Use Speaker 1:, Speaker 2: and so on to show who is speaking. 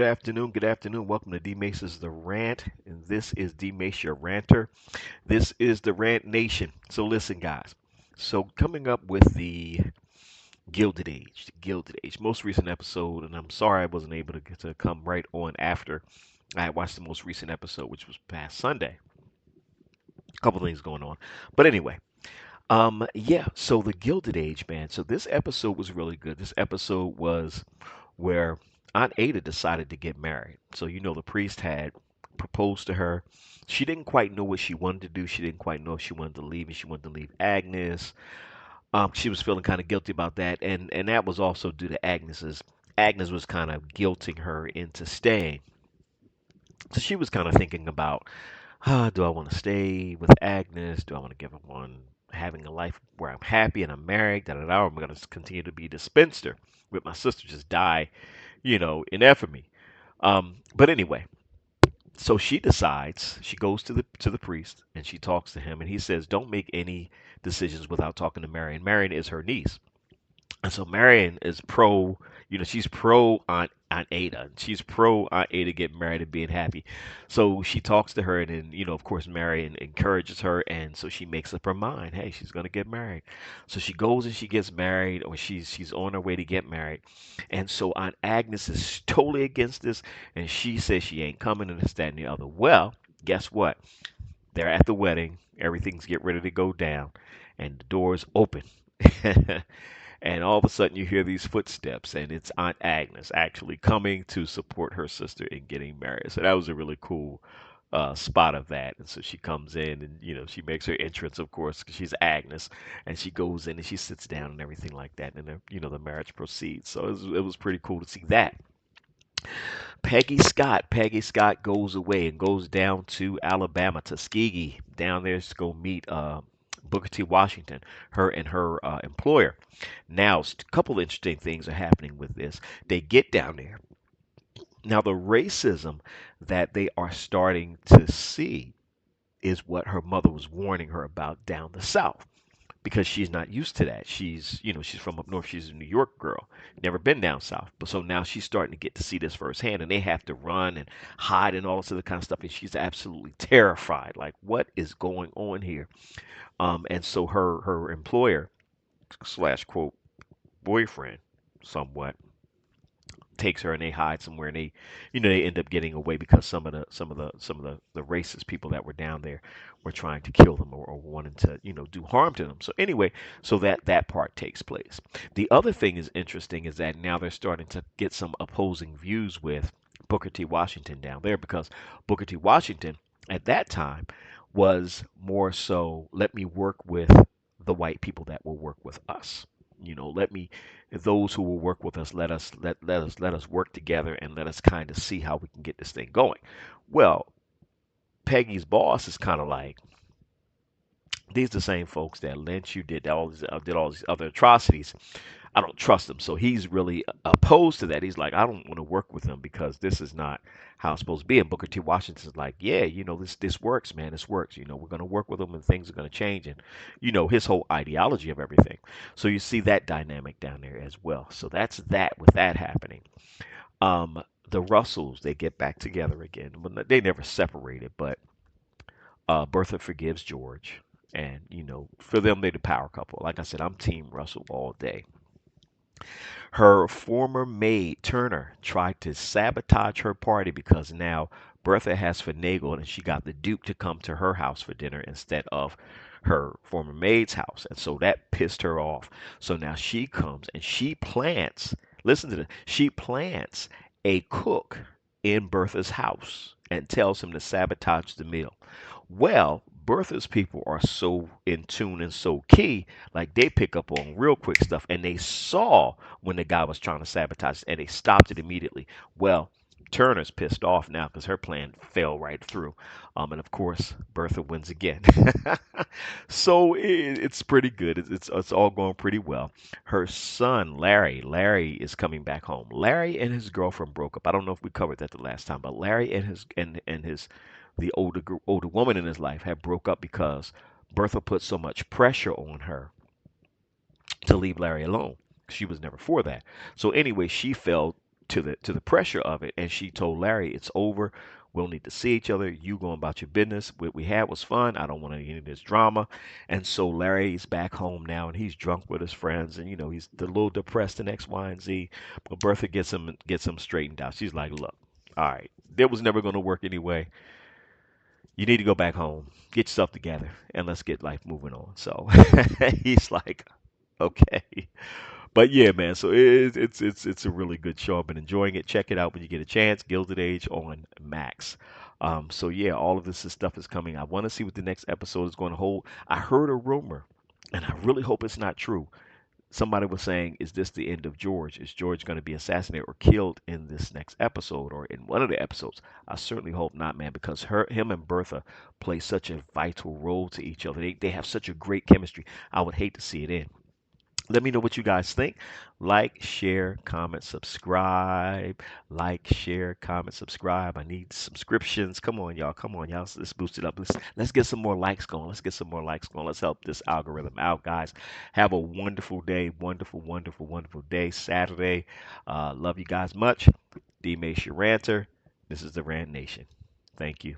Speaker 1: Good afternoon. Good afternoon. Welcome to D Mace's The Rant, and this is D Mace, your ranter. This is the Rant Nation. So listen, guys. So coming up with the Gilded Age, most recent episode, and I'm sorry I wasn't able to get to come right on after I had watched the most recent episode, which was past Sunday. A couple things going on, but anyway, yeah. So the Gilded Age, man. So this episode was really good. This episode was where Aunt Ada decided to get married. So, the priest had proposed to her. She didn't quite know what she wanted to do. She didn't quite know if she wanted to leave and she wanted to leave Agnes. She was feeling kind of guilty about that. And that was also due to Agnes's. Agnes was kind of guilting her into staying. So she was kind of thinking about, do I want to stay with Agnes? Do I want to give up on having a life where I'm happy and I'm married? Da da da. Or I'm going to continue to be the spinster with my sister just die, in infamy. But anyway, so she decides she goes to the priest and she talks to him and he says, "Don't make any decisions without talking to Marion." Marion is her niece. And so Marion is pro, she's pro Aunt Ada. She's pro Aunt Ada getting married and being happy. So she talks to her, and then, of course, Marion encourages her, and so she makes up her mind. Hey, she's gonna get married. So she goes and she gets married, or she's on her way to get married. And so Aunt Agnes is totally against this, and she says she ain't coming, and this, that, and the other. Well, guess what? They're at the wedding. Everything's getting ready to go down, and the doors open. And all of a sudden, you hear these footsteps, and it's Aunt Agnes actually coming to support her sister in getting married. So that was a really cool spot of that. And so she comes in, and she makes her entrance, of course, 'cause she's Agnes, and she goes in and she sits down and everything like that, and then the marriage proceeds. So it was pretty cool to see that. Peggy Scott goes away and goes down to Alabama, Tuskegee, down there to go meet Booker T. Washington, her and her employer. Now, a couple of interesting things are happening with this. They get down there. Now, the racism that they are starting to see is what her mother was warning her about down the South because she's not used to that. She's from up north. She's a New York girl, never been down south. But so now she's starting to get to see this firsthand, and they have to run and hide and all this other kind of stuff. And she's absolutely terrified. Like, what is going on here? And so her employer slash quote boyfriend, somewhat, takes her and they hide somewhere and they end up getting away because some of the racist people that were down there were trying to kill them or wanting to do harm to them. So anyway, so that part takes place. The other thing is interesting is that now they're starting to get some opposing views with Booker T. Washington down there because Booker T. Washington at that time was more so, let me work with the white people that will work with us. Let me those who will work with us, let us work together and let us kind of see how we can get this thing going. Well, Peggy's boss is kind of like, these are the same folks that lynched you, did all these other atrocities. I don't trust them. So he's really opposed to that. He's like, I don't want to work with them because this is not how it's supposed to be. And Booker T. Washington's like, yeah, this works, man. This works. We're going to work with them and things are going to change. And, his whole ideology of everything. So you see that dynamic down there as well. So that's that with that happening. The Russells, they get back together again. Well, they never separated, but Bertha forgives George. And, for them, they're the power couple. Like I said, I'm Team Russell all day. Her former maid, Turner, tried to sabotage her party because now Bertha has finagled and she got the Duke to come to her house for dinner instead of her former maid's house. And so that pissed her off. So now she comes and she plants, listen to this, she plants a cook in Bertha's house and tells him to sabotage the meal. Well, Bertha's people are so in tune and so key, like they pick up on real quick stuff, and they saw when the guy was trying to sabotage, and they stopped it immediately. Well, Turner's pissed off now because her plan fell right through, and of course Bertha wins again. So it's pretty good. It's all going pretty well. Her son Larry is coming back home. Larry and his girlfriend broke up. I don't know if we covered that the last time, but Larry and his the older woman in his life had broke up because Bertha put so much pressure on her to leave Larry alone. She was never for that. So anyway, she fell to the pressure of it. And she told Larry, "It's over. We'll need to see each other. You going about your business. What we had was fun. I don't want any of this drama." And so Larry's back home now, and he's drunk with his friends, and he's a little depressed and X, Y, and Z. But Bertha gets him straightened out. She's like, "Look, all right, that was never going to work anyway. You need to go back home, get yourself together, and let's get life moving on." So he's like, "Okay." But yeah, man. So it's a really good show. I've been enjoying it. Check it out when you get a chance. Gilded Age on Max. So yeah, all of this stuff is coming. I want to see what the next episode is going to hold. I heard a rumor, and I really hope it's not true. Somebody was saying, "Is this the end of George? Is George going to be assassinated or killed in this next episode or in one of the episodes?" I certainly hope not, man, because him and Bertha play such a vital role to each other. They have such a great chemistry. I would hate to see it end. Let me know what you guys think. Like, share, comment, subscribe. Like, share, comment, subscribe. I need subscriptions. Come on, y'all. Come on, y'all. Let's boost it up. Let's get some more likes going. Let's get some more likes going. Let's help this algorithm out, guys. Have a wonderful day. Wonderful, wonderful, wonderful day. Saturday. Love you guys much. D Mace, your ranter. This is the Rant Nation. Thank you.